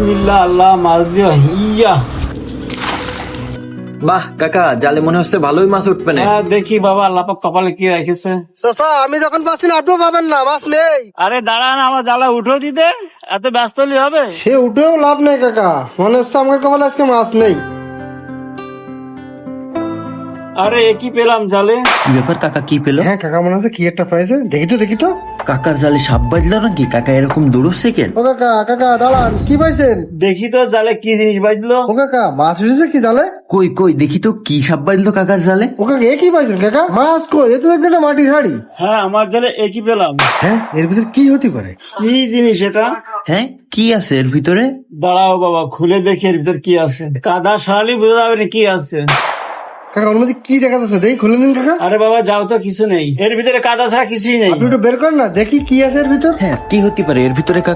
বিসমিল্লাহ, আল্লাহ মাছ দিও। ইয়া, বাহ কাকা, জালে মনে হচ্ছে ভালোই মাছ উঠবে না। দেখি বাবা, আল্লাহ পাক কপালে কি রেখেছে। চাচা আমি যখন পাচ্ছি না আপনিও পাবেন না, মাছ নেই। আরে দাঁড়ান, আমার জ্বালা উঠো দিতে, এত ব্যস্ত হলে হবে? সে উঠেও লাভ নেই কাকা, মনে হচ্ছে আমার কপালে আজকে মাছ নেই। আরে এ কি পেলাম জালে? কি ব্যাপার কাকা, কি পেলো? হ্যাঁ কাকা, মনে হচ্ছে কি একটা পাইছে, দেখি তো। কাকার জালে সাপ বাজলো নাকি? কাকা এরকম দৌড়চ্ছে কেন? ও কাকা দাঁড়ান, কি পাইছেন? দেখি তো জালে কি জিনিস বাজলো। ও কাকা, মাছ উঠেছে কি জালে? কই দেখি তো কি সাপ বাজলো কাকার জালে। ও কাকা, এ কি পাইছেন কাকা? মাছ কই? এ তো দেখবেন একটা মাটির হাড়ি। হ্যাঁ, আমার জালে এ কি পেলাম। হ্যাঁ, এর ভিতরে কি হতে পারে? কি জিনিস এটা? হ্যাঁ, কি আছে এর ভিতরে? দাঁড়াও বাবা, খুলে দেখি এর ভিতর কি আছে। কাদা সরালি বোঝা যাবে না কি আছে। কাকা ওর মধ্যে কি দেখা যাচ্ছে, দেখি খুলে দিন কাকা। আরে বাবা যাও তো, কিছু নেই এর ভিতরে, কাদা ছাড়া কিছুই নেই। আপনি একটু বের করেন না, দেখি কি আছে এর ভিতর। হ্যাঁ, কি হতে পারে এর ভিতরে কাকা?